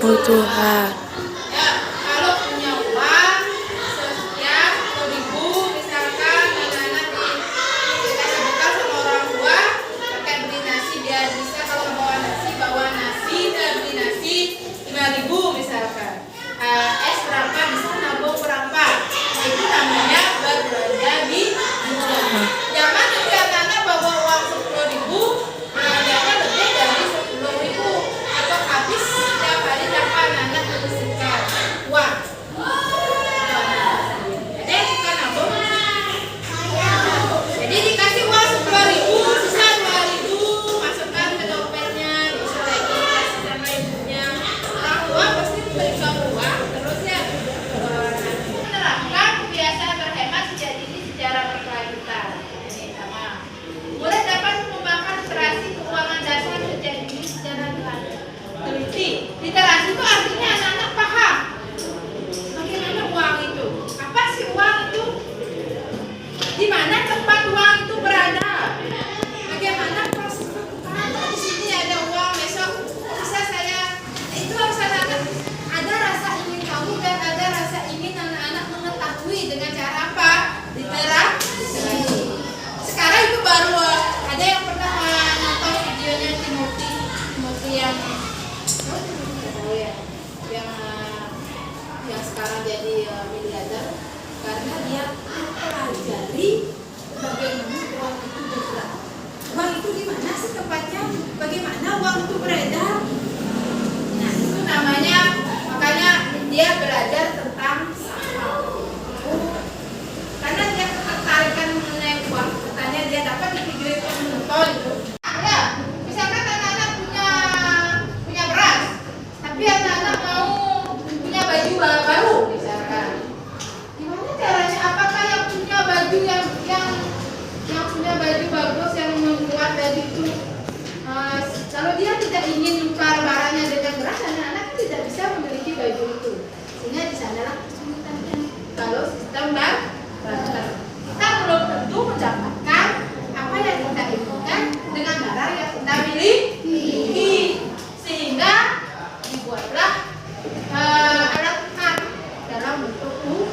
Oh Tuhan. Ya, kalau punya uang setiap 10.000 misalkan anak-anak dikasih bekal sama orang tua pakai beli nasi biar bisa kalau bawa nasi dan beli nasi 5.000 misalkan. Es berapa bisa nabung berapa? Itu namanya berbelanja di bulan. Jangan nanti anak-anak bawa uang 10.000 belanjanya lebih dari 10.000 atau habis setiap hari tanpa anak menyisihkan uang. Ada yang suka nabung? Jadi dikasih uang 10.000, sisa 2.000 masukkan ke dompetnya, diisi lagi kasih sama ibunya. Orang tua pasti memberikan uang terus ya. Menerapkan kebiasaan berhemat sejak dini secara berkelanjutan. Ini sama. Mulai dapat mengembangkan literasi keuangan dasar sejak dini secara teliti. Literasi itu artinya anak-anak paham bagaimana uang itu. Apa sih uang itu? Di mana tempat uang itu berada? Bagaimana proses pertukaran? Di sini ada uang, besok bisa saya. Itu harus anak-anak ada rasa ingin tahu dan ada rasa ingin anak-anak mengetahui dengan cara apa? Literasi. Sekarang itu baru ada yang pernah nonton videonya Timothy yang yang sekarang jadi miliarder karena dia mempelajari bagaimana uang itu bergerak. Uang itu di mana sih tempatnya? Bagaimana uang itu beredar? Nah, itu namanya, makanya dia belajar tentang saham. Karena dia ketertarikan mengenai uang, katanya dia dapat di video itu menonton itu. Ya, misalkan anak-anak punya beras, tapi anak-anak mau punya baju baru, misalkan. Gimana caranya? Apakah yang punya baju yang punya baju bagus yang membuat baju itu kalau dia tidak ingin tukar barangnya dengan beras, anak-anak tidak bisa memiliki baju itu. Sehingga di sanalah kesulitannya. Kalau sistem barter, kita belum tentu mendapatkan apa yang kita inginkan dengan barang yang kita miliki. Sehingga dibuatlah alat tukar dalam bentuk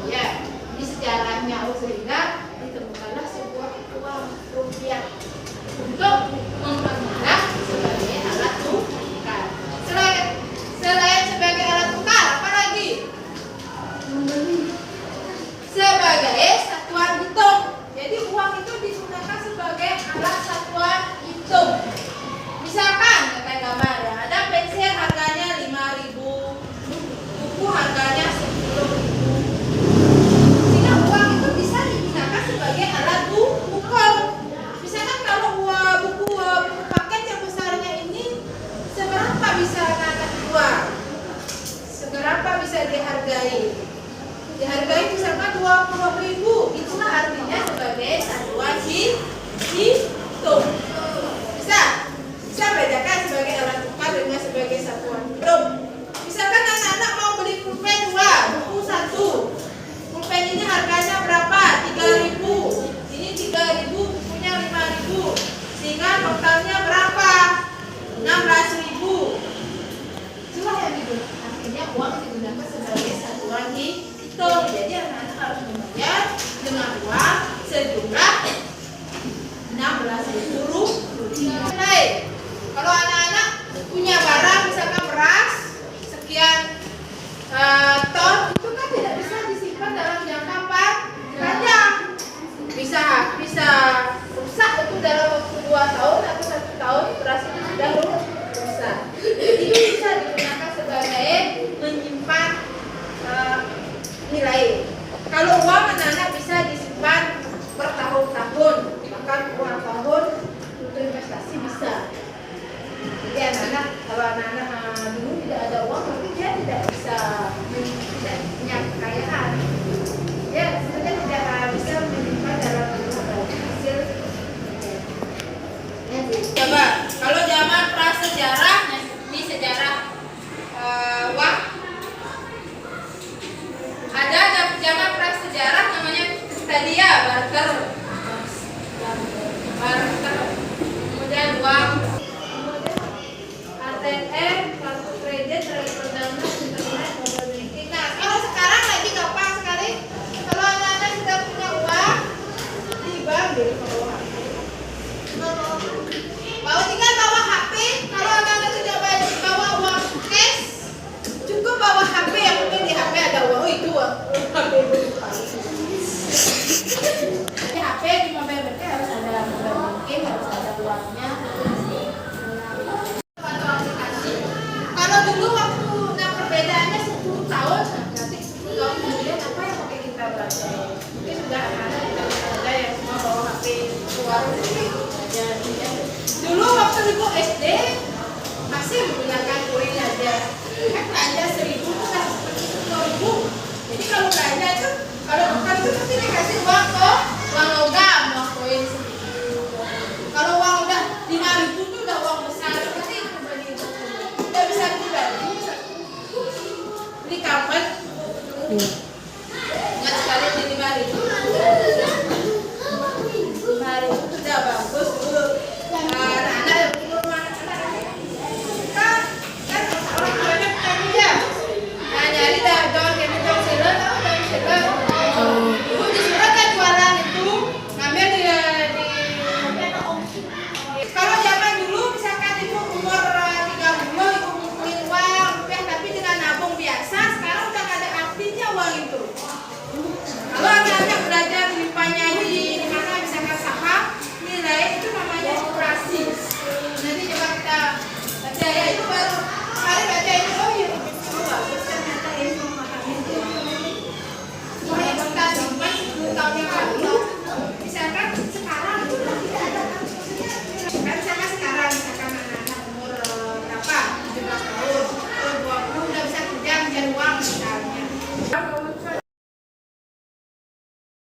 ya, ini sejarahnya. Sehingga ditemukanlah sebuah uang rupiah untuk mempermudah sebagai alat tukar. Selain sebagai alat tukar, apa lagi? Sebagai satuan hitung. Jadi uang itu digunakan sebagai alat satuan hitung. Misalkan kata gambar ya, ada pensil harganya 5.000, buku harganya 10.000. Sehingga uang itu bisa digunakan sebagai alat ukur. Misalkan kalau buku paket yang besarnya ini seberapa bisa anak jual? Seberapa bisa dihargai? Dihargai misalkan 20.000. Itulah artinya sebagai satuan hitung. Bisa bedakan sebagai alat tukar dengan sebagai satuan hitung. Misalkan anak-anak mau beli pulpen 2, buku 1. Pulpen ini harganya berapa? 3.000. Ini 3.000, bukunya 5.000. Sehingga totalnya berapa? 16.000. Itulah yang digunakan. Artinya uang digunakan sebagai satuan hitung. Jadi anak-anak harus membayar dengan uang sejumlah 16.000 rupiah. Kalau anak-anak punya barang misalkan beras sekian ton, itu kan tidak bisa disimpan dalam jangka panjang. Bisa rusak itu dalam waktu 2 tahun atau 1 tahun beras itu sudah rusak. Jadi bisa digunakan sebagai menyimpan nilai. Kalau uang anak-anak bisa disimpan bertahun-tahun, bahkan puluhan tahun untuk investasi bisa. Jadi anak-anak, kalau anak-anak dulu tidak ada uang, tapi dia tidak bisa punya kekayaan. Ya, sebenarnya tidak bisa menyimpan dalam hasil. Coba, kalau zaman prasejarah, di sejarah uang ada zaman prasejarah namanya stadia barter. Kemudian uang ibu SD masih menggunakan koin aja. Kan belanja 1.000 itu udah seperti 10.000. Jadi kalau belanja itu kalau itu pasti dikasih uang kok, uang logam, uang koin 1.000. Kalau uang udah 5.000 itu udah uang besar, pasti berbagi. Udah bisa dibagi. Beli kapan? Ingat sekali di 5.000. 5.000 itu udah bagus dulu. Anak-anak kan orang banyak kerja. Nah nyari dah dong sila, tahu dong sila. Ibu di surat kan jualan itu ngambil di kalau zaman dulu misalkan ibu umur 30 ibu ngumpulin uang rupiah tapi dengan nabung biasa, sekarang udah nggak ada artinya uang itu. Kalau anak-anak belajar limpahnya di mana misalkan saham nilai itu namanya operasi. Nanti coba kita baca ya, itu baru kali baca itu oh iya bagus ternyata ini memahami itu. Kalau yang kita simpan 10 tahun yang lalu, misalkan sekarang itu udah tidak ada artinya. Kan misalkan sekarang misalkan anak-anak umur berapa 17 tahun, umur 20 udah bisa kerja mencari uang misalnya.